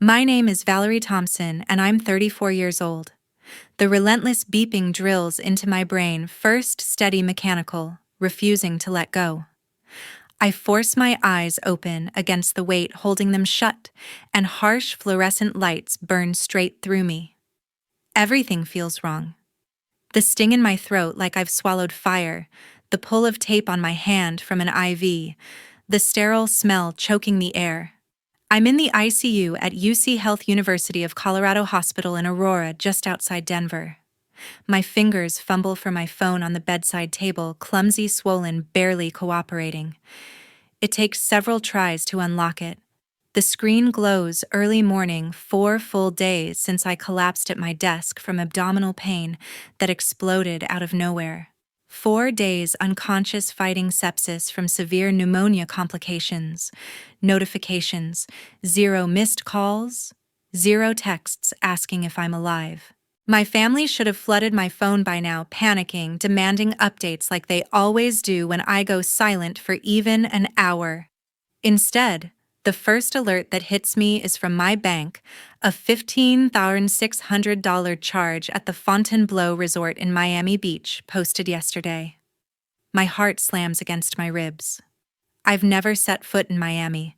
My name is Valerie Thompson, and I'm 34 years old. The relentless beeping drills into my brain, first steady mechanical, refusing to let go. I force my eyes open against the weight holding them shut, and harsh fluorescent lights burn straight through me. Everything feels wrong. The sting in my throat like I've swallowed fire, the pull of tape on my hand from an IV, the sterile smell choking the air. I'm in the ICU at UC Health University of Colorado Hospital in Aurora, just outside Denver. My fingers fumble for my phone on the bedside table, clumsy, swollen, barely cooperating. It takes several tries to unlock it. The screen glows early morning, 4 full days since I collapsed at my desk from abdominal pain that exploded out of nowhere. 4 days unconscious fighting sepsis from severe pneumonia complications. Notifications, 0 missed calls, 0 texts asking if I'm alive. My family should have flooded my phone by now, panicking, demanding updates like they always do when I go silent for even an hour. Instead, the first alert that hits me is from my bank, a $15,600 charge at the Fontainebleau Resort in Miami Beach, posted yesterday. My heart slams against my ribs. I've never set foot in Miami.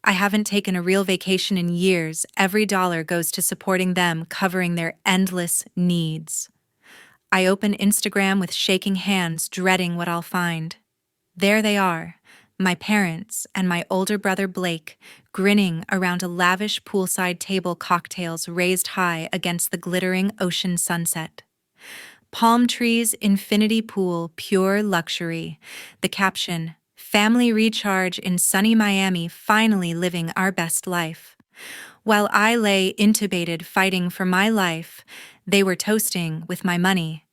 I haven't taken a real vacation in years. Every dollar goes to supporting them, covering their endless needs. I open Instagram with shaking hands, dreading what I'll find. There they are, my parents and my older brother Blake, grinning around a lavish poolside table, cocktails raised high against the glittering ocean sunset. Palm trees, infinity pool, pure luxury. The caption, "Family recharge in sunny Miami, finally living our best life." While I lay intubated fighting for my life, they were toasting with my money.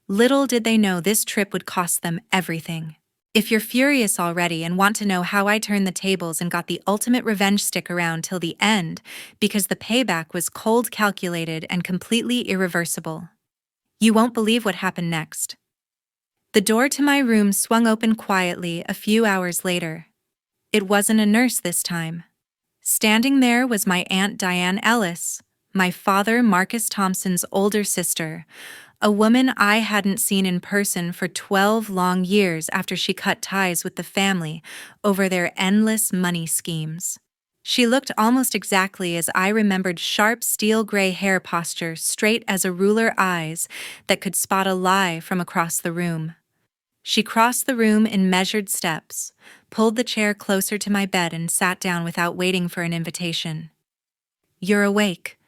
Little did they know this trip would cost them everything. If you're furious already and want to know how I turned the tables and got the ultimate revenge stick around till the end, because the payback was cold calculated and completely irreversible, you won't believe what happened next. The door to my room swung open quietly a few hours later. It wasn't a nurse this time. Standing there was my Aunt Diane Ellis, my father Marcus Thompson's older sister, a woman I hadn't seen in person for 12 long years after she cut ties with the family over their endless money schemes. She looked almost exactly as I remembered, sharp steel gray hair, posture straight as a ruler, eyes that could spot a lie from across the room. She crossed the room in measured steps, pulled the chair closer to my bed and sat down without waiting for an invitation. "You're awake,"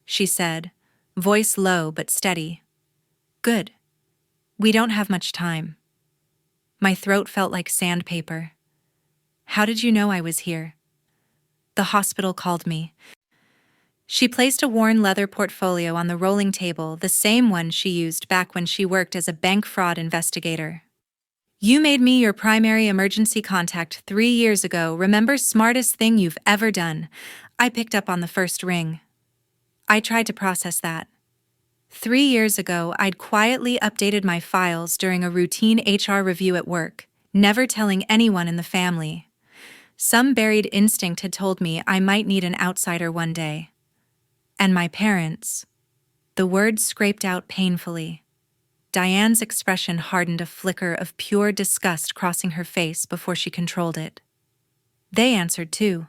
she said, voice low but steady. "Good. We don't have much time." My throat felt like sandpaper. "How did you know I was here?" "The hospital called me." She placed a worn leather portfolio on the rolling table, the same one she used back when she worked as a bank fraud investigator. "You made me your primary emergency contact 3 years ago, remember? Smartest thing you've ever done." I picked up on the first ring. I tried to process that. 3 years ago, I'd quietly updated my files during a routine HR review at work, never telling anyone in the family. Some buried instinct had told me I might need an outsider one day. And my parents. The words scraped out painfully. Diane's expression hardened, a flicker of pure disgust crossing her face before she controlled it. "They answered too.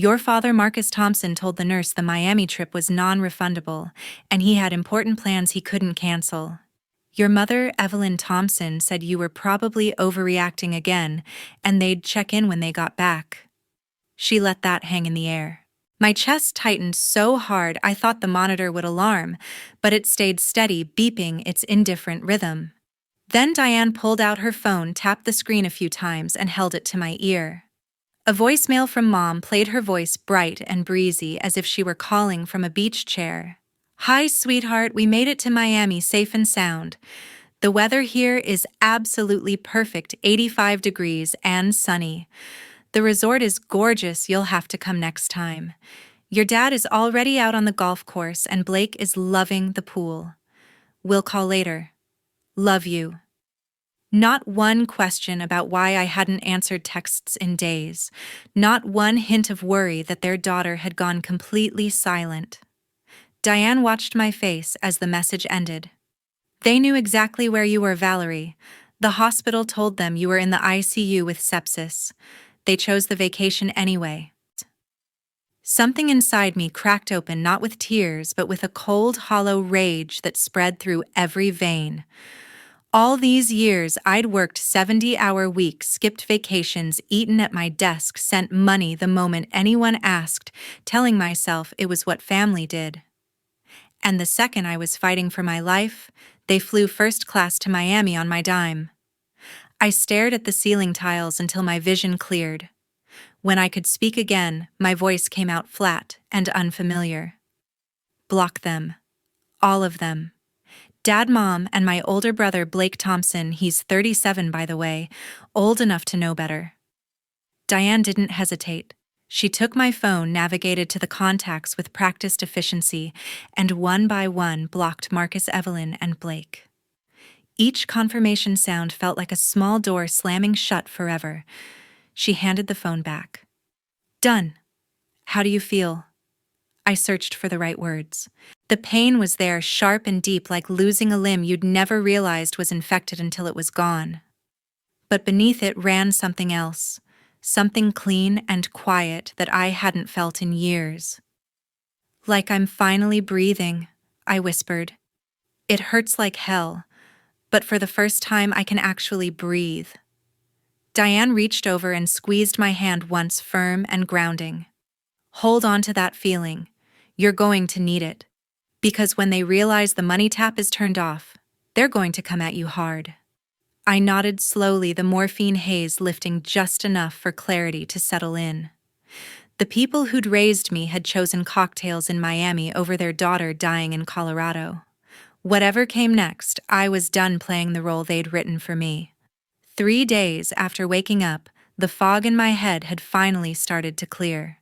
Your father, Marcus Thompson, told the nurse the Miami trip was non-refundable, and he had important plans he couldn't cancel. Your mother, Evelyn Thompson, said you were probably overreacting again, and they'd check in when they got back." She let that hang in the air. My chest tightened so hard I thought the monitor would alarm, but it stayed steady, beeping its indifferent rhythm. Then Diane pulled out her phone, tapped the screen a few times, and held it to my ear. A voicemail from Mom played, her voice bright and breezy as if she were calling from a beach chair. "Hi, sweetheart, we made it to Miami safe and sound. The weather here is absolutely perfect, 85 degrees and sunny. The resort is gorgeous, you'll have to come next time. Your dad is already out on the golf course and Blake is loving the pool. We'll call later. Love you." Not one question about why I hadn't answered texts in days. Not one hint of worry that their daughter had gone completely silent. Diane watched my face as the message ended. They knew exactly where you were, Valerie. The hospital told them you were in the ICU with sepsis. They chose the vacation anyway. Something inside me cracked open, not with tears, but with a cold, hollow rage that spread through every vein. All these years, I'd worked 70-hour weeks, skipped vacations, eaten at my desk, sent money the moment anyone asked, telling myself it was what family did. And the second I was fighting for my life, they flew first class to Miami on my dime. I stared at the ceiling tiles until my vision cleared. When I could speak again, my voice came out flat and unfamiliar. Block them. All of them. Dad, Mom, and my older brother Blake Thompson, he's 37 by the way, old enough to know better. Diane didn't hesitate. She took my phone, navigated to the contacts with practiced efficiency, and one by one blocked Marcus, Evelyn, and Blake. Each confirmation sound felt like a small door slamming shut forever. She handed the phone back. Done. How do you feel? I searched for the right words. The pain was there, sharp and deep, like losing a limb you'd never realized was infected until it was gone. But beneath it ran something else, something clean and quiet that I hadn't felt in years. Like I'm finally breathing, I whispered. It hurts like hell, but for the first time I can actually breathe. Diane reached over and squeezed my hand once, firm and grounding. Hold on to that feeling. You're going to need it. Because when they realize the money tap is turned off, they're going to come at you hard. I nodded slowly, the morphine haze lifting just enough for clarity to settle in. The people who'd raised me had chosen cocktails in Miami over their daughter dying in Colorado. Whatever came next, I was done playing the role they'd written for me. 3 days after waking up, the fog in my head had finally started to clear.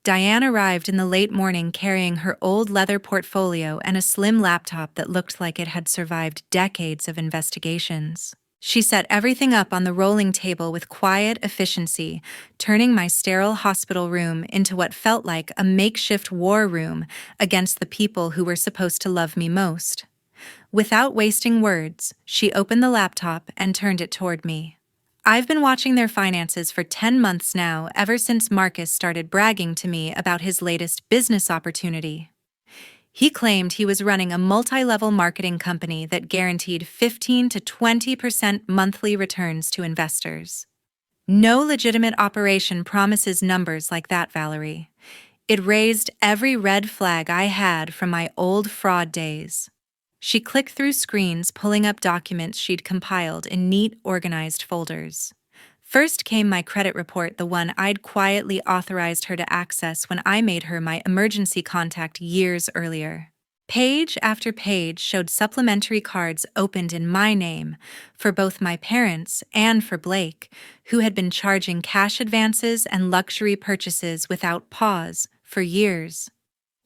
Diane arrived in the late morning carrying her old leather portfolio and a slim laptop that looked like it had survived decades of investigations. She set everything up on the rolling table with quiet efficiency, turning my sterile hospital room into what felt like a makeshift war room against the people who were supposed to love me most. Without wasting words, she opened the laptop and turned it toward me. I've been watching their finances for 10 months now, ever since Marcus started bragging to me about his latest business opportunity. He claimed he was running a multi-level marketing company that guaranteed 15 to 20% monthly returns to investors. No legitimate operation promises numbers like that, Valerie. It raised every red flag I had from my old fraud days. She clicked through screens, pulling up documents she'd compiled in neat, organized folders. First came my credit report, the one I'd quietly authorized her to access when I made her my emergency contact years earlier. Page after page showed supplementary cards opened in my name for both my parents and for Blake, who had been charging cash advances and luxury purchases without pause for years.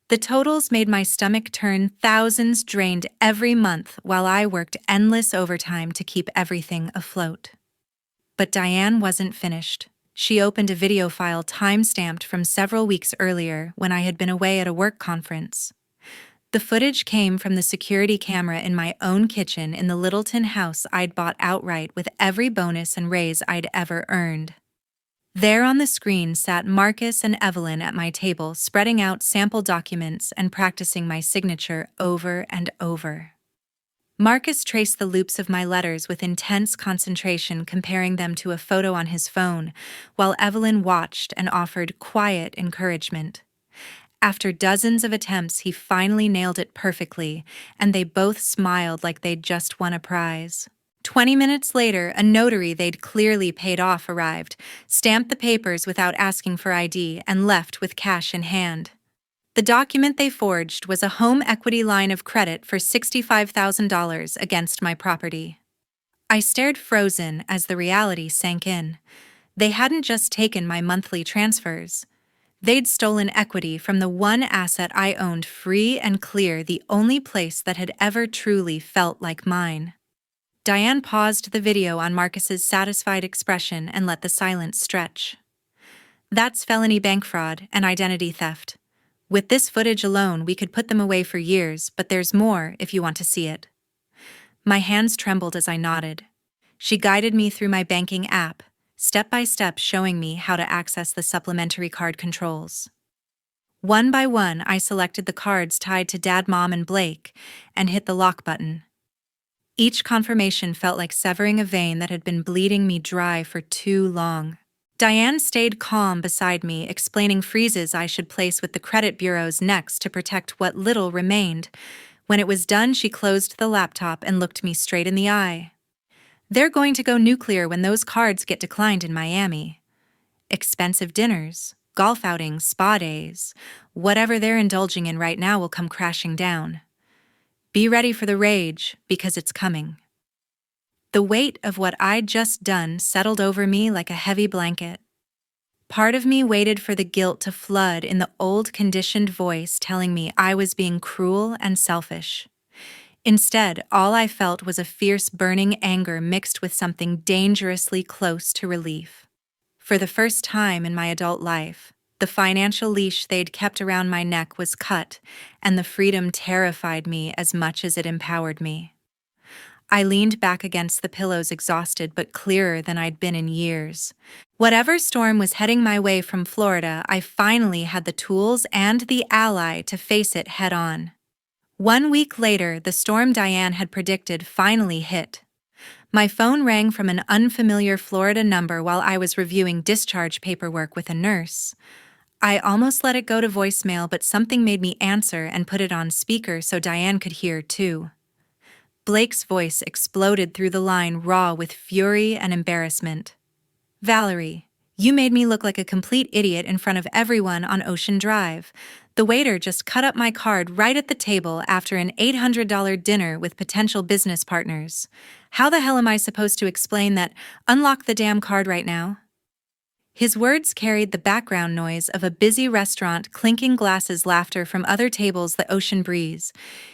The totals made my stomach turn, thousands drained every month while I worked endless overtime to keep everything afloat. But Diane wasn't finished. She opened a video file time-stamped from several weeks earlier when I had been away at a work conference. The footage came from the security camera in my own kitchen in the Littleton house I'd bought outright with every bonus and raise I'd ever earned. There on the screen sat Marcus and Evelyn at my table, spreading out sample documents and practicing my signature over and over. Marcus traced the loops of my letters with intense concentration, comparing them to a photo on his phone, while Evelyn watched and offered quiet encouragement. After dozens of attempts, he finally nailed it perfectly, and they both smiled like they'd just won a prize. 20 minutes later, a notary they'd clearly paid off arrived, stamped the papers without asking for ID, and left with cash in hand. The document they forged was a home equity line of credit for $65,000 against my property. I stared frozen as the reality sank in. They hadn't just taken my monthly transfers. They'd stolen equity from the one asset I owned free and clear, the only place that had ever truly felt like mine. Diane paused the video on Marcus's satisfied expression and let the silence stretch. That's felony bank fraud and identity theft. With this footage alone, we could put them away for years, but there's more if you want to see it. My hands trembled as I nodded. She guided me through my banking app, step by step showing me how to access the supplementary card controls. One by one, I selected the cards tied to Dad, Mom, and Blake and hit the lock button. Each confirmation felt like severing a vein that had been bleeding me dry for too long. Diane stayed calm beside me, explaining freezes I should place with the credit bureaus next to protect what little remained. When it was done, she closed the laptop and looked me straight in the eye. They're going to go nuclear when those cards get declined in Miami. Expensive dinners, golf outings, spa days, whatever they're indulging in right now will come crashing down. Be ready for the rage, because it's coming. The weight of what I'd just done settled over me like a heavy blanket. Part of me waited for the guilt to flood in the old conditioned voice telling me I was being cruel and selfish. Instead, all I felt was a fierce burning anger mixed with something dangerously close to relief. For the first time in my adult life, the financial leash they'd kept around my neck was cut, and the freedom terrified me as much as it empowered me. I leaned back against the pillows, exhausted but clearer than I'd been in years. Whatever storm was heading my way from Florida, I finally had the tools and the ally to face it head-on. 1 week later, the storm Diane had predicted finally hit. My phone rang from an unfamiliar Florida number while I was reviewing discharge paperwork with a nurse. I almost let it go to voicemail, but something made me answer and put it on speaker so Diane could hear, too. Blake's voice exploded through the line, raw with fury and embarrassment. "Valerie, you made me look like a complete idiot in front of everyone on Ocean Drive. The waiter just cut up my card right at the table after an $800 dinner with potential business partners. How the hell am I supposed to explain that? Unlock the damn card right now." His words carried the background noise of a busy restaurant, clinking glasses, laughter from other tables, the ocean breeze.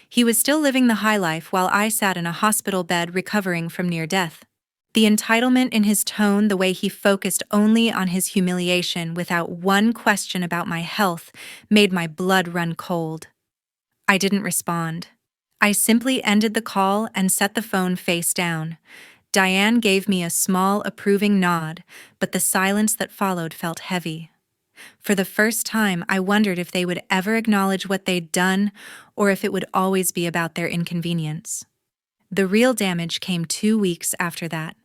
He was still living the high life while I sat in a hospital bed recovering from near death. The entitlement in his tone, the way he focused only on his humiliation without one question about my health, made my blood run cold. I didn't respond. I simply ended the call and set the phone face down. Diane gave me a small, approving nod, but the silence that followed felt heavy. For the first time, I wondered if they would ever acknowledge what they'd done, or if it would always be about their inconvenience. The real damage came 2 weeks after that.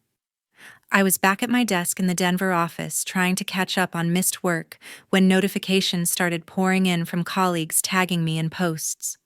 I was back at my desk in the Denver office, trying to catch up on missed work, when notifications started pouring in from colleagues tagging me in posts.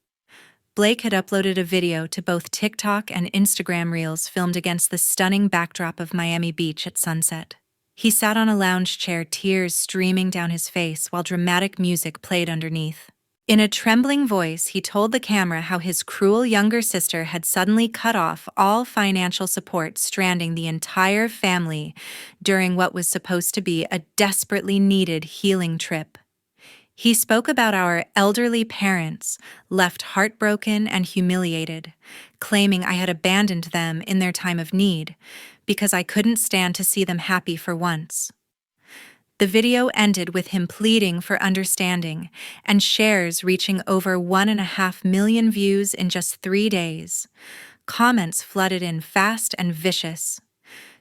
Blake had uploaded a video to both TikTok and Instagram Reels filmed against the stunning backdrop of Miami Beach at sunset. He sat on a lounge chair, tears streaming down his face while dramatic music played underneath. In a trembling voice, he told the camera how his cruel younger sister had suddenly cut off all financial support, stranding the entire family during what was supposed to be a desperately needed healing trip. He spoke about our elderly parents, left heartbroken and humiliated, claiming I had abandoned them in their time of need because I couldn't stand to see them happy for once. The video ended with him pleading for understanding and shares reaching over 1.5 million views in just 3 days. Comments flooded in fast and vicious.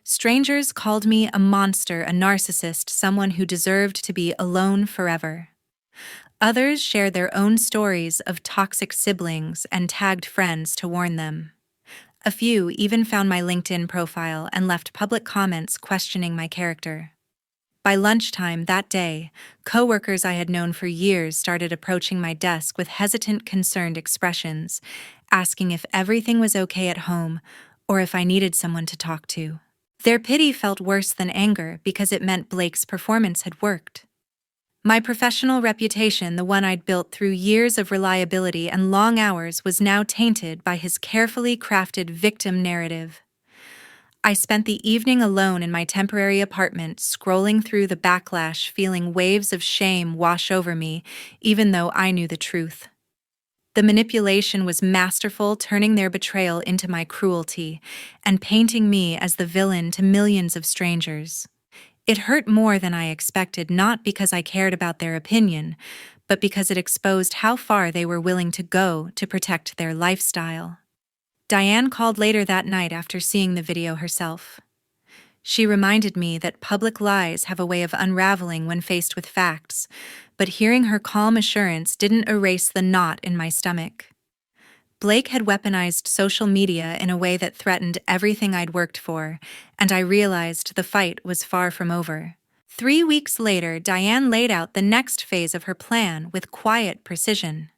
Strangers called me a monster, a narcissist, someone who deserved to be alone forever. Others shared their own stories of toxic siblings and tagged friends to warn them. A few even found my LinkedIn profile and left public comments questioning my character. By lunchtime that day, coworkers I had known for years started approaching my desk with hesitant, concerned expressions, asking if everything was okay at home or if I needed someone to talk to. Their pity felt worse than anger because it meant Blake's performance had worked. My professional reputation, the one I'd built through years of reliability and long hours, was now tainted by his carefully crafted victim narrative. I spent the evening alone in my temporary apartment, scrolling through the backlash, feeling waves of shame wash over me, even though I knew the truth. The manipulation was masterful, turning their betrayal into my cruelty and painting me as the villain to millions of strangers. It hurt more than I expected, not because I cared about their opinion, but because it exposed how far they were willing to go to protect their lifestyle. Diane called later that night after seeing the video herself. She reminded me that public lies have a way of unraveling when faced with facts, but hearing her calm assurance didn't erase the knot in my stomach. Blake had weaponized social media in a way that threatened everything I'd worked for, and I realized the fight was far from over. 3 weeks later, Diane laid out the next phase of her plan with quiet precision.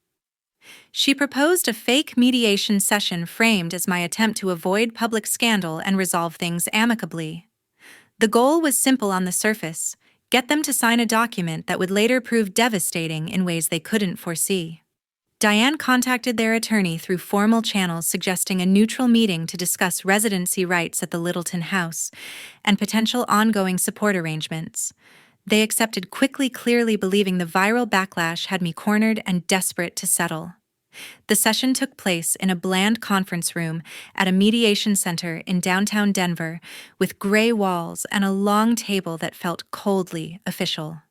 She proposed a fake mediation session framed as my attempt to avoid public scandal and resolve things amicably. The goal was simple on the surface: get them to sign a document that would later prove devastating in ways they couldn't foresee. Diane contacted their attorney through formal channels, suggesting a neutral meeting to discuss residency rights at the Littleton house and potential ongoing support arrangements. They accepted quickly, clearly believing the viral backlash had me cornered and desperate to settle. The session took place in a bland conference room at a mediation center in downtown Denver, with gray walls and a long table that felt coldly official.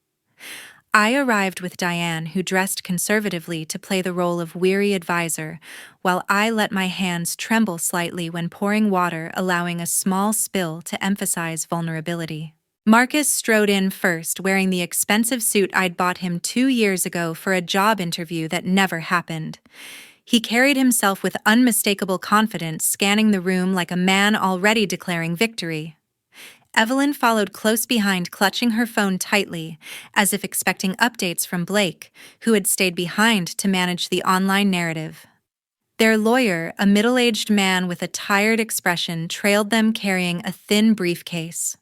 I arrived with Diane, who dressed conservatively to play the role of weary advisor, while I let my hands tremble slightly when pouring water, allowing a small spill to emphasize vulnerability. Marcus strode in first, wearing the expensive suit I'd bought him 2 years ago for a job interview that never happened. He carried himself with unmistakable confidence, scanning the room like a man already declaring victory. Evelyn followed close behind, clutching her phone tightly, as if expecting updates from Blake, who had stayed behind to manage the online narrative. Their lawyer, a middle-aged man with a tired expression, trailed them carrying a thin briefcase.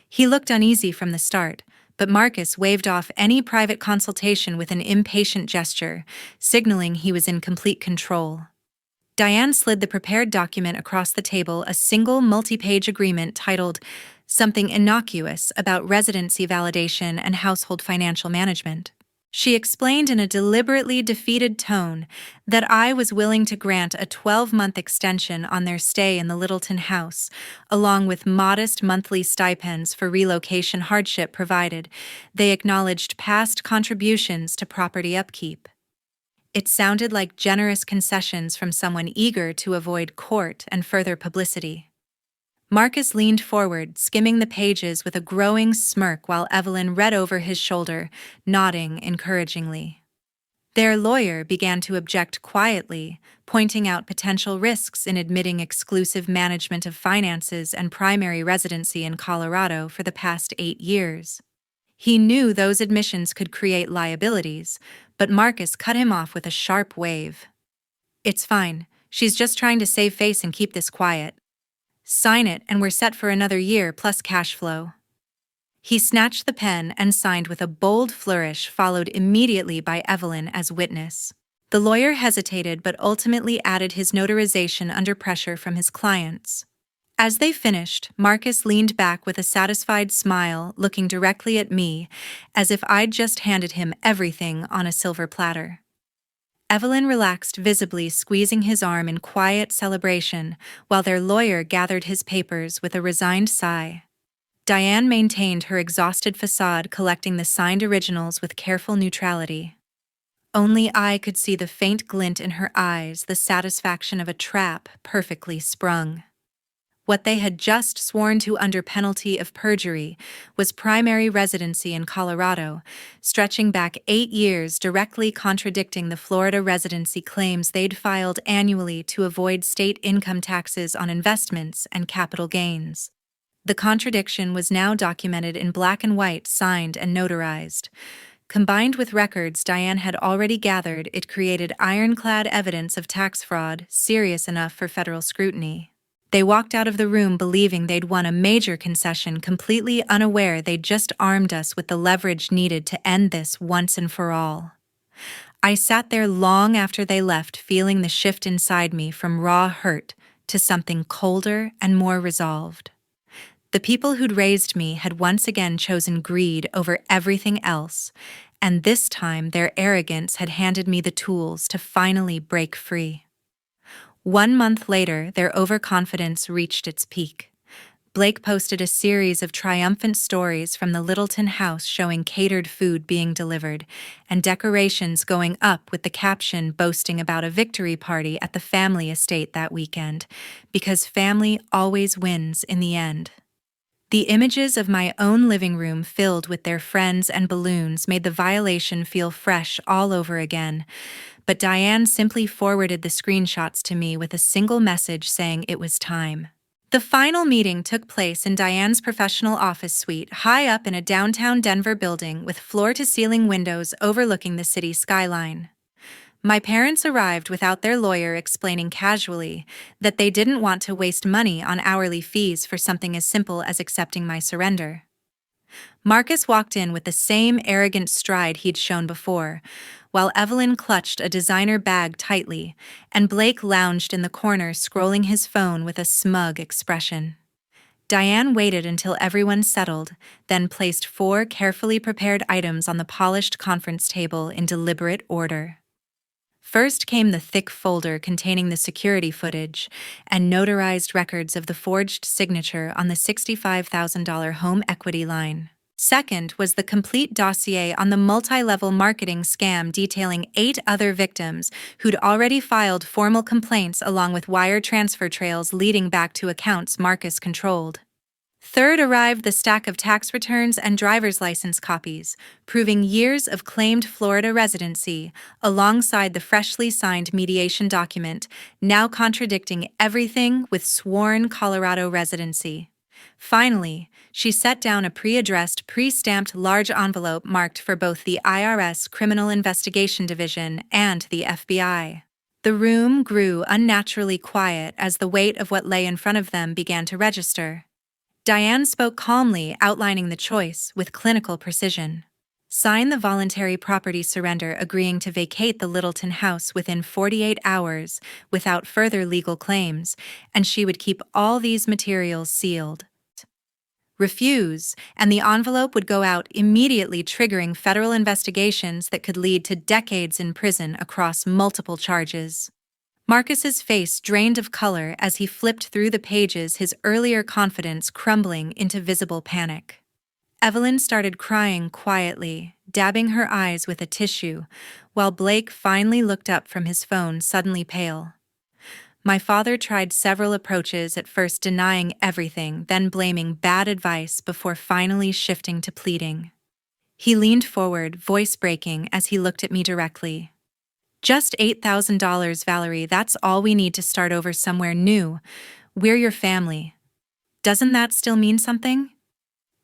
He looked uneasy from the start, but Marcus waved off any private consultation with an impatient gesture, signaling he was in complete control. Diane slid the prepared document across the table, a single multi-page agreement titled something innocuous about residency validation and household financial management. She explained in a deliberately defeated tone that I was willing to grant a 12-month extension on their stay in the Littleton house, along with modest monthly stipends for relocation hardship provided they acknowledged past contributions to property upkeep. It sounded like generous concessions from someone eager to avoid court and further publicity. Marcus leaned forward, skimming the pages with a growing smirk while Evelyn read over his shoulder, nodding encouragingly. Their lawyer began to object quietly, pointing out potential risks in admitting exclusive management of finances and primary residency in Colorado for the past 8 years. He knew those admissions could create liabilities, but Marcus cut him off with a sharp wave. "It's fine. She's just trying to save face and keep this quiet. Sign it and we're set for another year plus cash flow." He snatched the pen and signed with a bold flourish, followed immediately by Evelyn as witness. The lawyer hesitated but ultimately added his notarization under pressure from his clients. As they finished, Marcus leaned back with a satisfied smile, looking directly at me, as if I'd just handed him everything on a silver platter. Evelyn relaxed visibly, squeezing his arm in quiet celebration, while their lawyer gathered his papers with a resigned sigh. Diane maintained her exhausted facade, collecting the signed originals with careful neutrality. Only I could see the faint glint in her eyes, the satisfaction of a trap perfectly sprung. What they had just sworn to under penalty of perjury was primary residency in Colorado, stretching back 8 years, directly contradicting the Florida residency claims they'd filed annually to avoid state income taxes on investments and capital gains. The contradiction was now documented in black and white, signed and notarized. Combined with records Diane had already gathered, it created ironclad evidence of tax fraud, serious enough for federal scrutiny. They walked out of the room believing they'd won a major concession, completely unaware they'd just armed us with the leverage needed to end this once and for all. I sat there long after they left, feeling the shift inside me from raw hurt to something colder and more resolved. The people who'd raised me had once again chosen greed over everything else, And this time, their arrogance had handed me the tools to finally break free. 1 month later, their overconfidence reached its peak. Blake posted a series of triumphant stories from the Littleton house showing catered food being delivered, and decorations going up with the caption boasting about a victory party at the family estate that weekend, because family always wins in the end. The images of my own living room filled with their friends and balloons made the violation feel fresh all over again, but Diane simply forwarded the screenshots to me with a single message saying it was time. The final meeting took place in Diane's professional office suite high up in a downtown Denver building with floor-to-ceiling windows overlooking the city skyline. My parents arrived without their lawyer explaining casually that they didn't want to waste money on hourly fees for something as simple as accepting my surrender. Marcus walked in with the same arrogant stride he'd shown before, while Evelyn clutched a designer bag tightly, and Blake lounged in the corner scrolling his phone with a smug expression. Diane waited until everyone settled, then placed 4 carefully prepared items on the polished conference table in deliberate order. First came the thick folder containing the security footage and notarized records of the forged signature on the $65,000 home equity line. Second was the complete dossier on the multi-level marketing scam detailing 8 other victims who'd already filed formal complaints along with wire transfer trails leading back to accounts Marcus controlled. Third arrived the stack of tax returns and driver's license copies, proving years of claimed Florida residency, alongside the freshly signed mediation document, now contradicting everything with sworn Colorado residency. Finally, she set down a pre-addressed, pre-stamped large envelope marked for both the IRS Criminal Investigation Division and the FBI. The room grew unnaturally quiet as the weight of what lay in front of them began to register. Diane spoke calmly, outlining the choice with clinical precision. Sign the voluntary property surrender agreeing to vacate the Littleton house within 48 hours without further legal claims, and she would keep all these materials sealed. Refuse, and the envelope would go out immediately, triggering federal investigations that could lead to decades in prison across multiple charges. Marcus's face drained of color as he flipped through the pages, his earlier confidence crumbling into visible panic. Evelyn started crying quietly, dabbing her eyes with a tissue, while Blake finally looked up from his phone, suddenly pale. My father tried several approaches, at first denying everything, then blaming bad advice before finally shifting to pleading. He leaned forward, voice breaking, as he looked at me directly. Just $8,000, Valerie, that's all we need to start over somewhere new. We're your family. Doesn't that still mean something?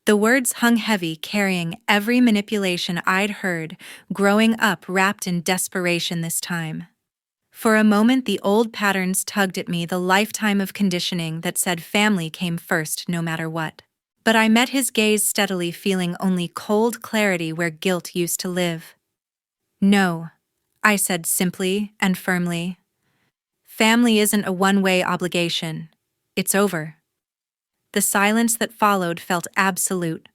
The words hung heavy, carrying every manipulation I'd heard, growing up wrapped in desperation this time. For a moment, the old patterns tugged at me, the lifetime of conditioning that said family came first no matter what. But I met his gaze steadily, feeling only cold clarity where guilt used to live. No, I said simply and firmly. Family isn't a one-way obligation. It's over. The silence that followed felt absolute.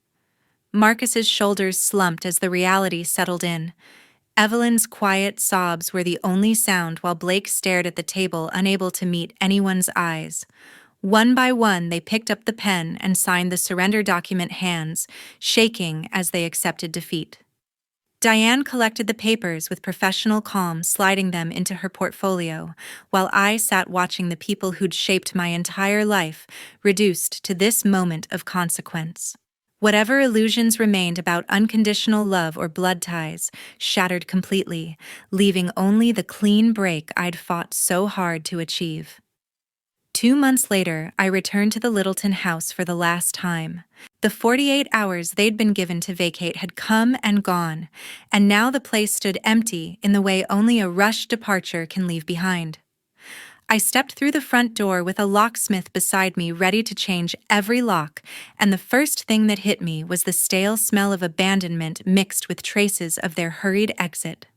Marcus's shoulders slumped as the reality settled in. Evelyn's quiet sobs were the only sound while Blake stared at the table, unable to meet anyone's eyes. One by one, they picked up the pen and signed the surrender document, hands shaking as they accepted defeat. Diane collected the papers with professional calm, sliding them into her portfolio, while I sat watching the people who'd shaped my entire life, reduced to this moment of consequence. Whatever illusions remained about unconditional love or blood ties shattered completely, leaving only the clean break I'd fought so hard to achieve. 2 months later, I returned to the Littleton house for the last time. The 48 hours they'd been given to vacate had come and gone, and now the place stood empty in the way only a rushed departure can leave behind. I stepped through the front door with a locksmith beside me, ready to change every lock, and the first thing that hit me was the stale smell of abandonment mixed with traces of their hurried exit.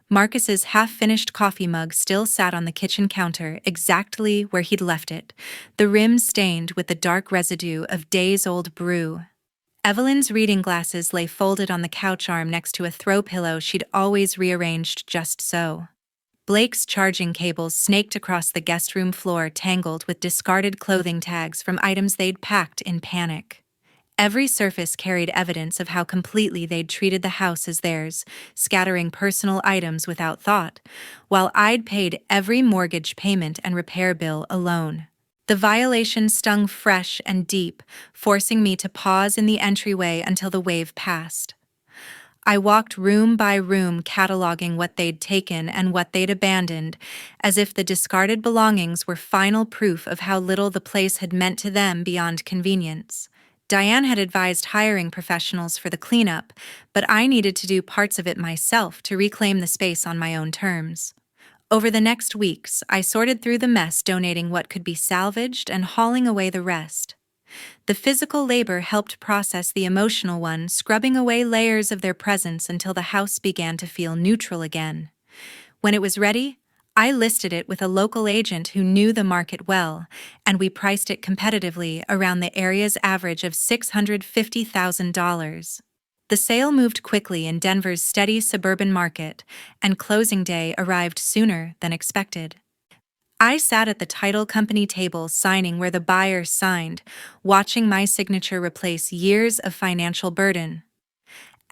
Marcus's half-finished coffee mug still sat on the kitchen counter, exactly where he'd left it, the rim stained with the dark residue of days-old brew. Evelyn's reading glasses lay folded on the couch arm next to a throw pillow she'd always rearranged just so. Blake's charging cables snaked across the guest room floor, tangled with discarded clothing tags from items they'd packed in panic. Every surface carried evidence of how completely they'd treated the house as theirs, scattering personal items without thought, while I'd paid every mortgage payment and repair bill alone. The violation stung fresh and deep, forcing me to pause in the entryway until the wave passed. I walked room by room, cataloging what they'd taken and what they'd abandoned, as if the discarded belongings were final proof of how little the place had meant to them beyond convenience. Diane had advised hiring professionals for the cleanup, but I needed to do parts of it myself to reclaim the space on my own terms. Over the next weeks, I sorted through the mess, donating what could be salvaged and hauling away the rest. The physical labor helped process the emotional one, scrubbing away layers of their presence until the house began to feel neutral again. When it was ready, I listed it with a local agent who knew the market well, and we priced it competitively around the area's average of $650,000. The sale moved quickly in Denver's steady suburban market, and closing day arrived sooner than expected. I sat at the title company table, signing where the buyer signed, watching my signature replace years of financial burden.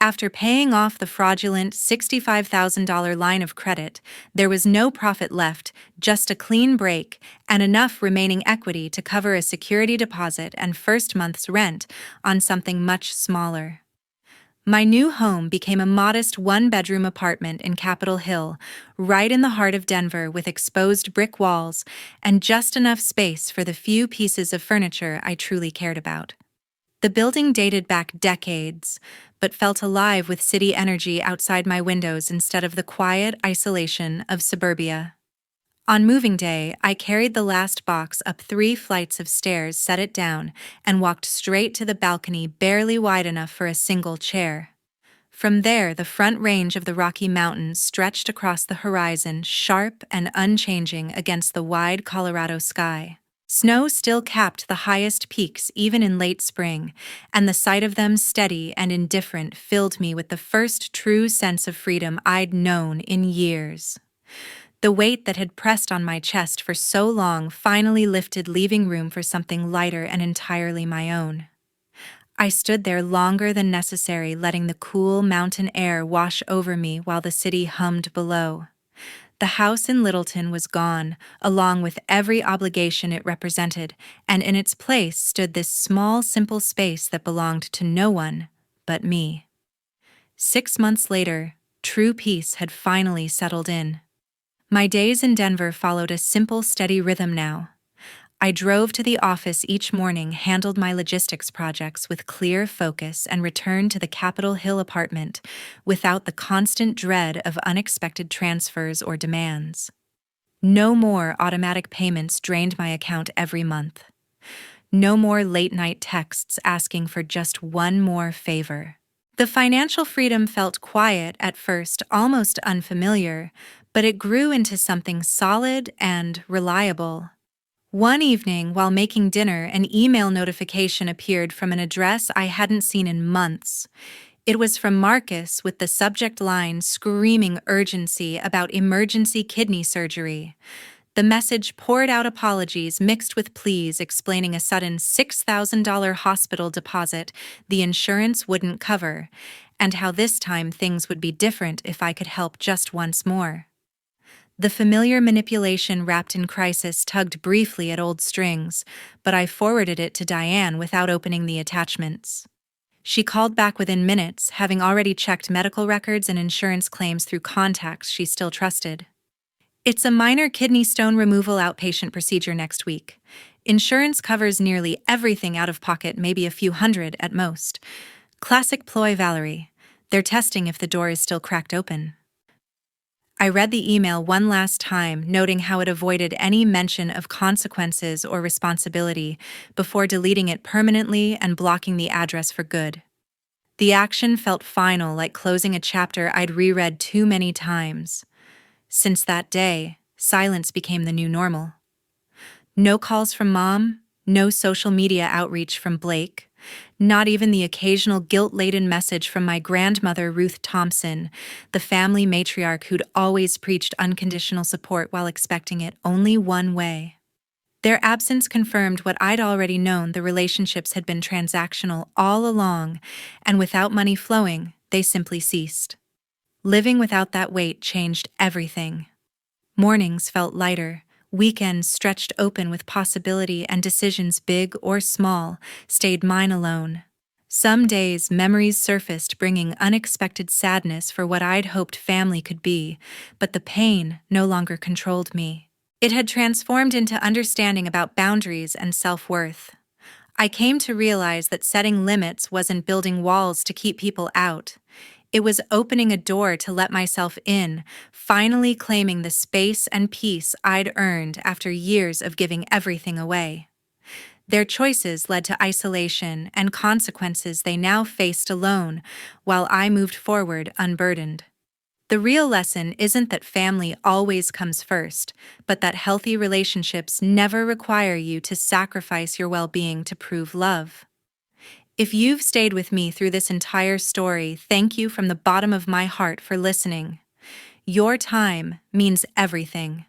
After paying off the fraudulent $65,000 line of credit, there was no profit left, just a clean break and enough remaining equity to cover a security deposit and first month's rent on something much smaller. My new home became a modest one-bedroom apartment in Capitol Hill, right in the heart of Denver, with exposed brick walls and just enough space for the few pieces of furniture I truly cared about. The building dated back decades, but felt alive with city energy outside my windows instead of the quiet isolation of suburbia. On moving day, I carried the last box up 3 flights of stairs, set it down, and walked straight to the balcony, barely wide enough for a single chair. From there, the front range of the Rocky Mountains stretched across the horizon, sharp and unchanging against the wide Colorado sky. Snow still capped the highest peaks even in late spring, and the sight of them, steady and indifferent, filled me with the first true sense of freedom I'd known in years. The weight that had pressed on my chest for so long finally lifted, leaving room for something lighter and entirely my own. I stood there longer than necessary, letting the cool mountain air wash over me while the city hummed below. The house in Littleton was gone, along with every obligation it represented, and in its place stood this small, simple space that belonged to no one but me. 6 months later, true peace had finally settled in. My days in Denver followed a simple, steady rhythm now. I drove to the office each morning, handled my logistics projects with clear focus, and returned to the Capitol Hill apartment without the constant dread of unexpected transfers or demands. No more automatic payments drained my account every month. No more late-night texts asking for just one more favor. The financial freedom felt quiet at first, almost unfamiliar, but it grew into something solid and reliable. One evening, while making dinner, an email notification appeared from an address I hadn't seen in months. It was from Marcus, with the subject line screaming urgency about emergency kidney surgery. The message poured out apologies mixed with pleas, explaining a sudden $6,000 hospital deposit the insurance wouldn't cover, and how this time things would be different if I could help just once more. The familiar manipulation wrapped in crisis tugged briefly at old strings, but I forwarded it to Diane without opening the attachments. She called back within minutes, having already checked medical records and insurance claims through contacts she still trusted. "It's a minor kidney stone removal outpatient procedure next week. Insurance covers nearly everything out of pocket, maybe a few hundred at most. Classic ploy, Valerie. They're testing if the door is still cracked open." I read the email one last time, noting how it avoided any mention of consequences or responsibility, before deleting it permanently and blocking the address for good. The action felt final, like closing a chapter I'd reread too many times. Since that day, silence became the new normal. No calls from Mom, no social media outreach from Blake, Not even the occasional guilt-laden message from my grandmother, Ruth Thompson, the family matriarch who'd always preached unconditional support while expecting it only one way. Their absence confirmed what I'd already known: the relationships had been transactional all along, and without money flowing, they simply ceased. Living without that weight changed everything. Mornings felt lighter, weekends stretched open with possibility, and decisions, big or small, stayed mine alone. Some days, memories surfaced, bringing unexpected sadness for what I'd hoped family could be, but the pain no longer controlled me. It had transformed into understanding about boundaries and self-worth. I came to realize that setting limits wasn't building walls to keep people out. It was opening a door to let myself in, finally claiming the space and peace I'd earned after years of giving everything away. Their choices led to isolation and consequences they now faced alone, while I moved forward unburdened. The real lesson isn't that family always comes first, but that healthy relationships never require you to sacrifice your well-being to prove love. If you've stayed with me through this entire story, thank you from the bottom of my heart for listening. Your time means everything.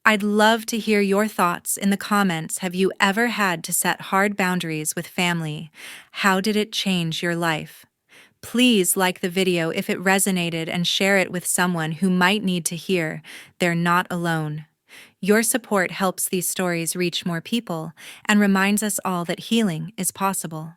I'd love to hear your thoughts in the comments. Have you ever had to set hard boundaries with family? How did it change your life? Please like the video if it resonated and share it with someone who might need to hear they're not alone. Your support helps these stories reach more people and reminds us all that healing is possible.